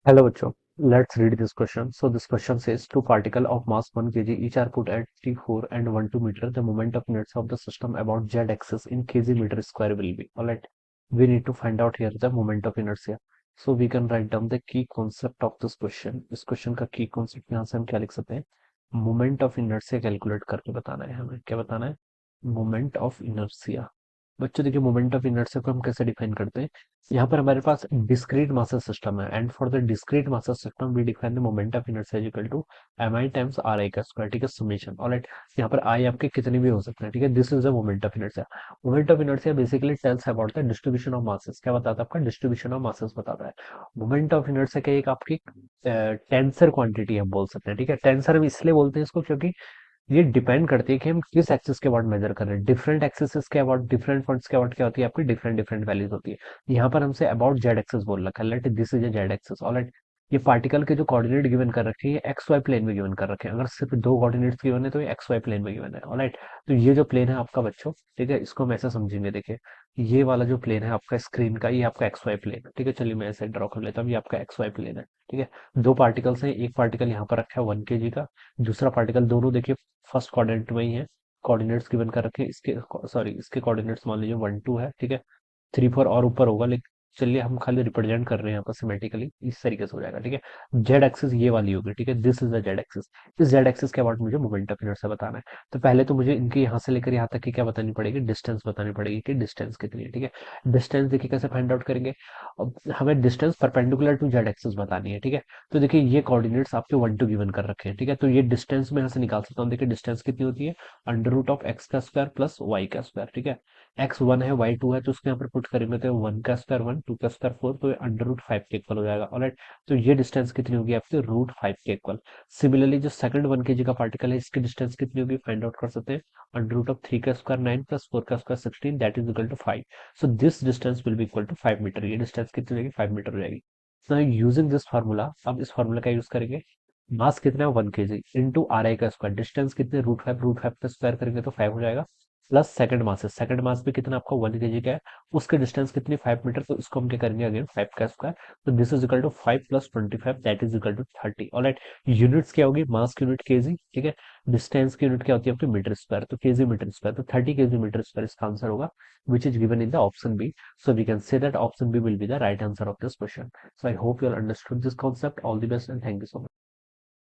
Hello बच्चों, let's read this question. So this question says two particles of mass 1 kg each are put at t 4 and 12 meter. The moment of inertia of the system about z axis in kg meter square will be. Alright, we need to find out here the moment of inertia. So we can write down the key concept of this question. इस question का key concept यहाँ से हम क्या लिख सकते हैं? Moment of inertia calculate करके बताना है हमें. क्या बताना है? Moment of inertia. बच्चों देखिए मोमेंट ऑफ इनर्शिया को हम कैसे डिफाइन करते हैं। यहाँ पर हमारे पास डिस्क्रीट मासेस सिस्टम है and for the discrete masses system we define the moment of inertia is equal to M I times R I का स्क्वायर, ठीक है, समेशन। ऑलराइट, यहाँ पर आई आपके कितने भी हो सकते हैं, ठीक है। This is the moment of inertia. Moment of inertia basically tells about the distribution of masses. क्या बताता है? आपका डिस्ट्रीब्यूशन ऑफ मासेस बताता है। मोमेंट ऑफ इनर्शिया क्या एक आपकी टेंसर क्वांटिटी हम बोल सकते हैं, ठीक है। टेंसर हम इसलिए बोलते हैं इसको क्योंकि ये डिपेंड करती है कि हम किस एक्सिस के अबाउट मेजर कर रहे हैं। डिफरेंट एक्सिस के अबाउट डिफरेंट पॉइंट्स के अबाउट क्या होती है आपकी डिफरेंट डिफरेंट वैल्यूज होती है। यहाँ पर हमसे अबाउट जेड एक्सिस बोल रखा है, let this is a Z axis. Alright, ये पार्टिकल के जो कोऑर्डिनेट गिवन कर रखे हैं एक्स वाई प्लेन में गिवन कर रखे हैं। अगर सिर्फ दो कोऑर्डिनेट्स गिवन है तो ये एक्स वाई प्लेन में गिवन है। ऑलराइट, तो ये जो प्लेन है आपका बच्चों, ठीक है, इसको हम ऐसा समझेंगे। देखिए ये वाला जो प्लेन है आपका स्क्रीन का, ये आपका एक्स वाई प्लेन है, ठीक है। चलिए मैं ऐसे ड्रॉ कर लेता हूँ, ये आपका एक्स वाई प्लेन है, ठीक है। दो पार्टिकल्स हैं, एक पार्टिकल यहाँ पर रखा है 1 kg का, दूसरा पार्टिकल, दोनों देखिए फर्स्ट कोऑर्डिनेट में ही है। कोऑर्डिनेट्स गिवन कर रखे हैं इसके, सॉरी इसके कोऑर्डिनेट्स मान लीजिए 1 2 है, ठीक है। 3 4 और ऊपर होगा, लेकिन चलिए हम खाली रिप्रेजेंट कर रहे हैं यहाँ पर सिमेट्रिकली, इस तरीके से हो जाएगा, ठीक है। जेड एक्सिस ये वाली होगी, ठीक है, this is the Z axis. इस जेड एक्सिस के अबाउट मुझे मोमेंट ऑफ इनर्शिया बताना है। तो पहले तो मुझे इनके यहाँ से लेकर यहाँ तक की क्या बतानी पड़ेगी, डिस्टेंस बतानी पड़ेगी कि डिस्टेंस कितनी है, ठीक है। डिस्टेंस देखिए कैसे फाइंड आउट करेंगे। अब हमें distance perpendicular to Z axis बतानी है, ठीक है। तो देखिए ये कोऑर्डिनेट्स आपके 1 2 गिवन कर रखे हैं, ठीक है। तो ये डिस्टेंस में यहाँ से निकाल सकता हूँ। देखिए डिस्टेंस कितनी होती है, अंडर रूट ऑफ एक्स का स्क्वायर प्लस वाई का स्क्वायर, ठीक है। एक्स 1 है, वाई 2 है, तो उसके यहाँ पर पुट करेंगे तो 1 का स्क्वायर 1, 2 का स्क्वायर 4, तो ये अंडर रूट 5 के इक्वल हो जाएगा। ऑलराइट, तो ये डिस्टेंस कितनी होगी आपकी, रूट 5 के इक्वल। सिमिलरली जो सेकंड 1 kg का पार्टिकल है इसकी डिस्टेंस कितनी होगी फाइंड आउट कर सकते हैं। अंडर रूट ऑफ 3 का स्क्वायर 9 प्लस 4 का square 16, that is equal to 5। So this distance will be equal to 5 metre. ये डिस्टेंस कितनी हो जाएगी, 5 मीटर हो जाएगी। तो यूजिंग दिस फार्मूला, अब इस फार्मूला का यूज करेंगे। मास कितना है 1 kg इंटू आर आई का स्क्वायर, डिस्टेंस कितने रूट फाइव का स्क्वायर करेंगे तो 5 हो जाएगा। प्लस सेकंड मास है, सेकंड मास भी कितना आपका 1 kg का है, उसके डिस्टेंस कितनी 5 मीटर, तो इसको हम क्या करेंगे अगेन 5 का स्क्वायर। तो this is equal to 5 plus 25 that is equal to 30। Alright, units क्या होगी, मास की यूनिट केजी, ठीक है। डिस्टेंस की यूनिट क्या होती है आपकी मीटर स्क्वायर, तो केजी मीटर स्क्वायर, तो 30 kg मीटर स्क्वायर इसका आंसर होगा, which is given in the option B. So we can say that option B will be the right answer of this question. So I hope you all understood this concept. All the best and thank you so much.